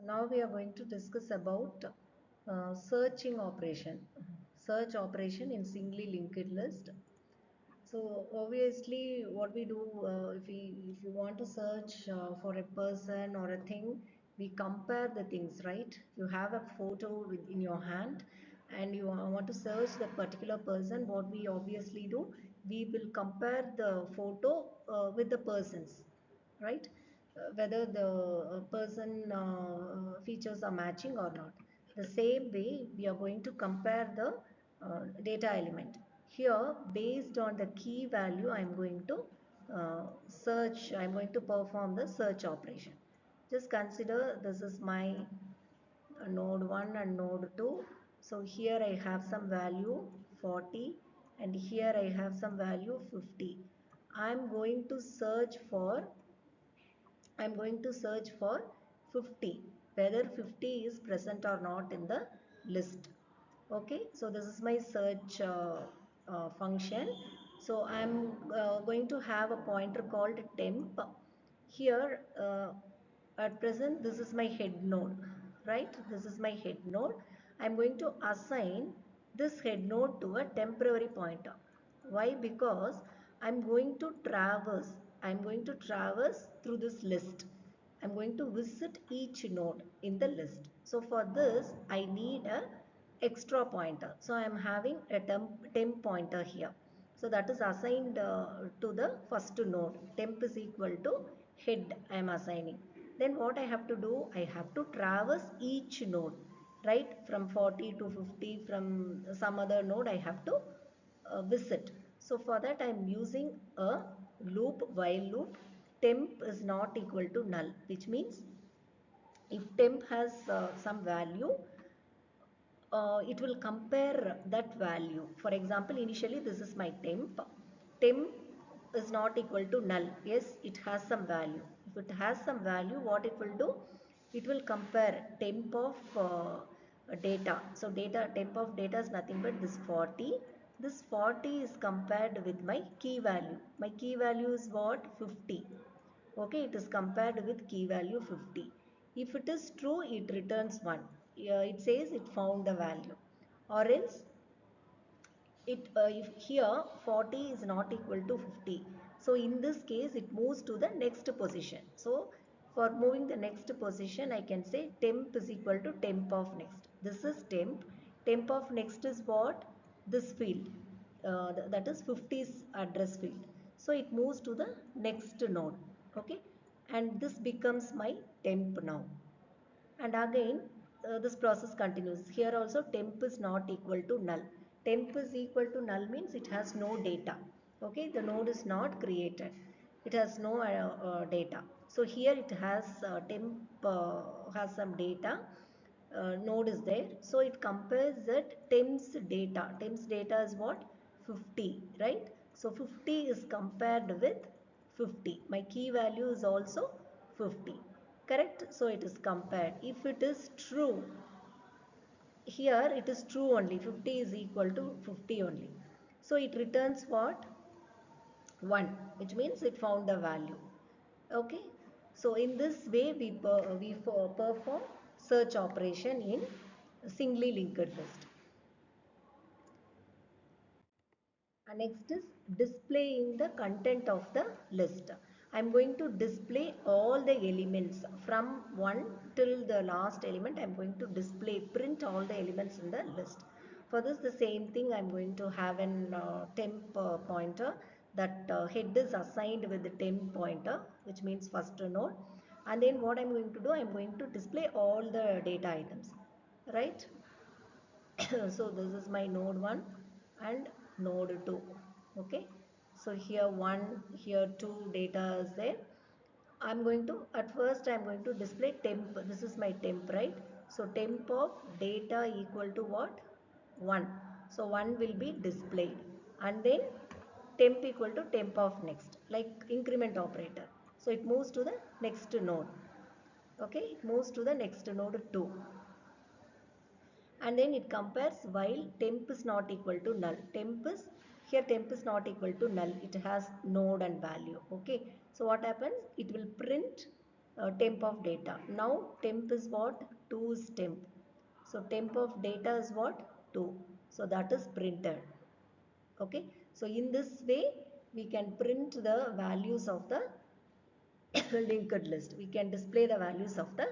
Now we are going to discuss about search operation in singly linked list. So obviously what we do, if you want to search for a person or a thing, we compare the things, right? You have a photo in your hand and you want to search that particular person. What we obviously do, we will compare the photo with the persons, right? Whether the person features are matching or not. The same way we are going to compare the data element. Here, based on the key value, I'm going to I'm going to perform the search operation. Just consider this is my node 1 and node 2. So here I have some value 40 and here I have some value 50. I'm going to search for I'm going to search for 50, whether 50 is present or not in the list. Okay, so this is my search function. So I'm going to have a pointer called temp. Here, at present, this is my head node, right? This is my head node. I'm going to assign this head node to a temporary pointer. Why? Because I'm going to traverse through this list. I'm going to visit each node in the list. So for this, I need a extra pointer. So I'm having a temp pointer here. So that is assigned to the first node. Temp is equal to head I am assigning. Then what I have to do, I have to traverse each node, right? From 40 to 50, from some other node I have to visit. So for that I am using a loop, while loop. Temp is not equal to null, which means if temp has some value, it will compare that value. For example, initially this is my temp. Temp is not equal to null. Yes, it has some value. If it has some value, what it will do? It will compare temp of data. So data temp of data is nothing but this 40. This 40 is compared with my key value. My key value is what? 50. Okay, it is compared with key value 50. If it is true, it returns 1. It says it found the value. Or else, if here 40 is not equal to 50. So in this case, it moves to the next position. So for moving the next position, I can say temp is equal to temp of next. This is temp. Temp of next is what? This field. That is 50's address field. So it moves to the next node. Okay. And this becomes my temp now. And again, this process continues. Here also temp is not equal to null. Temp is equal to null means it has no data. Okay, the node is not created. It has no data. So here it has temp has some data. Node is there. So it compares that temp's data. Temp's data is what? 50, right? So 50 is compared with 50. My key value is also 50. Correct? So it is compared. If it is true, here it is true only. 50 is equal to 50 only. So it returns what? 1, which means it found the value. Okay. So in this way we perform search operation in singly linked list. And next is displaying the content of the list. I am going to display all the elements from 1 till the last element. I am going to display, print all the elements in the list. For this, the same thing, I am going to have an temp pointer. That head is assigned with the temp pointer, which means first node. And then what I am going to do, I am going to display all the data items, right? So this is my node 1 and node 2. Okay, so here 1, here 2 data is there. I'm going to, at first I'm going to display temp. This is my temp, right? So temp of data equal to what? 1. So 1 will be displayed, and then temp equal to temp of next, like increment operator. So it moves to the next node. Okay, it moves to the next node 2, and then it compares while temp is not equal to null. Temp is not equal to null. It has node and value. Okay. So what happens? It will print temp of data. Now temp is what? 2 is temp. So temp of data is what? 2. So that is printed. Okay. So in this way we can print the values of the linked list. We can display the values of the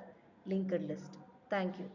linked list. Thank you.